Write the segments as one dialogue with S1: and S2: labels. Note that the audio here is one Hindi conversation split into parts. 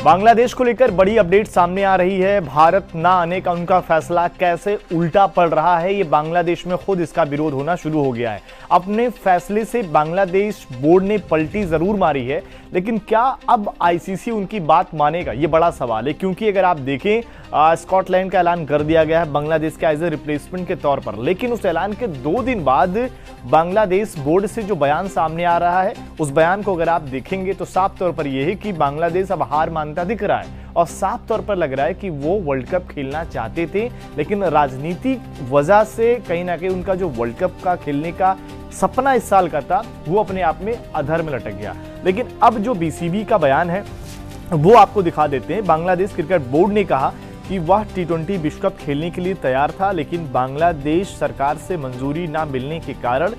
S1: बांग्लादेश को लेकर बड़ी अपडेट सामने आ रही है। भारत ना आने का उनका फैसला कैसे उल्टा पड़ रहा है, ये बांग्लादेश में खुद इसका विरोध होना शुरू हो गया है। अपने फैसले से बांग्लादेश बोर्ड ने पलटी जरूर मारी है, लेकिन क्या अब आईसीसी उनकी बात मानेगा, ये बड़ा सवाल है। क्योंकि अगर आप देखें, स्कॉटलैंड का ऐलान कर दिया गया है बांग्लादेश के एज ए रिप्लेसमेंट के तौर पर, लेकिन उस ऐलान के 2 दिन बाद बांग्लादेश बोर्ड से जो बयान सामने आ रहा है, उस बयान को अगर आप देखेंगे तो साफ तौर पर यह है कि बांग्लादेश अब हार मानता दिख रहा है और साफ तौर पर लग रहा है कि वो वर्ल्ड कप खेलना चाहते थे, लेकिन राजनीतिक वजह से कहीं ना कहीं उनका जो वर्ल्ड कप का खेलने का सपना इस साल का था, वो अपने आप में अधर में लटक गया। लेकिन अब जो बीसीबी का बयान है वो आपको दिखा देते हैं। बांग्लादेश क्रिकेट बोर्ड ने कहा कि वह T20 विश्व कप खेलने के लिए तैयार था, लेकिन बांग्लादेश सरकार से मंजूरी ना मिलने के कारण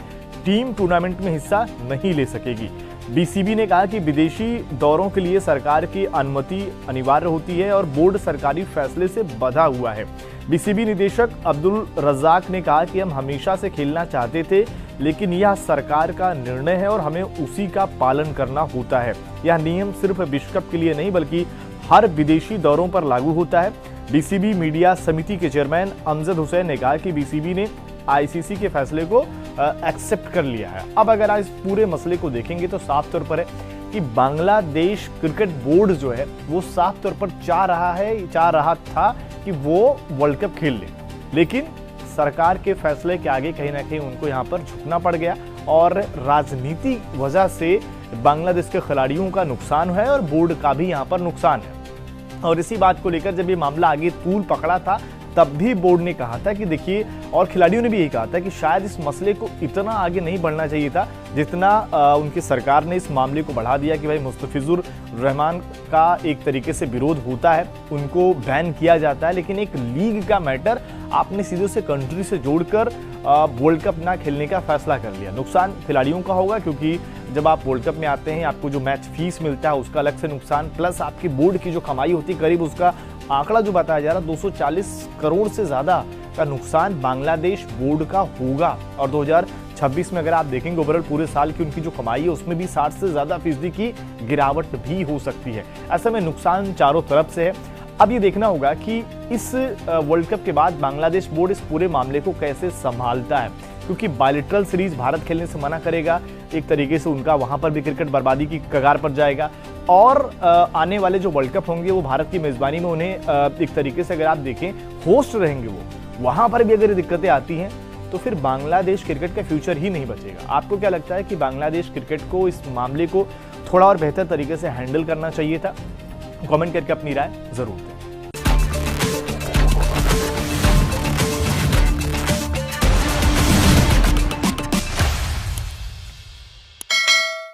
S1: टीम टूर्नामेंट में हिस्सा नहीं ले सकेगी। बीसीबी ने कहा कि विदेशी दौरों के लिए सरकार की अनुमति अनिवार्य होती है और बोर्ड सरकारी फैसले से बंधा हुआ है। बीसीबी निदेशक अब्दुल रज्जाक ने कहा कि हम हमेशा से खेलना चाहते थे, लेकिन यह सरकार का निर्णय है और हमें उसी का पालन करना होता है। यह नियम सिर्फ विश्व कप के लिए नहीं बल्कि हर विदेशी दौरों पर लागू होता है। बीसीबी मीडिया समिति के चेयरमैन अमजद हुसैन ने कहा कि बीसीबी ने आईसीसी के फैसले को एक्सेप्ट कर लिया है। अब अगर आप इस पूरे मसले को देखेंगे तो साफ तौर पर है कि बांग्लादेश क्रिकेट बोर्ड जो है वो साफ तौर पर चाह रहा था कि वो वर्ल्ड कप खेल ले, लेकिन सरकार के फैसले के आगे कहीं ना कहीं उनको यहाँ पर झुकना पड़ गया और राजनीति वजह से बांग्लादेश के खिलाड़ियों का नुकसान है और बोर्ड का भी यहाँ पर नुकसान है। और इसी बात को लेकर जब ये मामला आगे तूल पकड़ा था, तब भी बोर्ड ने कहा था कि देखिए, और खिलाड़ियों ने भी यही कहा था कि शायद इस मसले को इतना आगे नहीं बढ़ना चाहिए था जितना उनकी सरकार ने इस मामले को बढ़ा दिया कि भाई मुस्तफिजुर रहमान का एक तरीके से विरोध होता है, उनको बैन किया जाता है, लेकिन एक लीग का मैटर आपने सीधे से कंट्री से जोड़कर वर्ल्ड कप ना खेलने का फैसला कर लिया। नुकसान खिलाड़ियों का होगा, क्योंकि जब आप वर्ल्ड कप में आते हैं आपको जो मैच फीस मिलता है उसका अलग से नुकसान, प्लस आपकी बोर्ड की जो कमाई होती है करीब उसका आंकड़ा जो बताया जा रहा है 240 करोड़ से ज्यादा का नुकसान बांग्लादेश बोर्ड का होगा। और 2026 में अगर आप देखेंगे ओवरऑल पूरे साल की उनकी जो कमाई है उसमें भी 60 से ज्यादा फीसदी की गिरावट भी हो सकती है। ऐसे में नुकसान चारों तरफ से है। अब ये देखना होगा कि इस वर्ल्ड कप के बाद बांग्लादेश बोर्ड इस पूरे मामले को कैसे संभालता है, क्योंकि बायलैटरल सीरीज भारत खेलने से मना करेगा, एक तरीके से उनका वहां पर भी क्रिकेट बर्बादी की कगार पर जाएगा। और आने वाले जो वर्ल्ड कप होंगे वो भारत की मेजबानी में उन्हें एक तरीके से अगर आप देखें होस्ट रहेंगे वो, वहां पर भी अगर दिक्कतें आती हैं तो फिर बांग्लादेश क्रिकेट का फ्यूचर ही नहीं बचेगा। आपको क्या लगता है कि बांग्लादेश क्रिकेट को इस मामले को थोड़ा और बेहतर तरीके से हैंडल करना चाहिए था? कमेंट करके अपनी राय जरूर दें।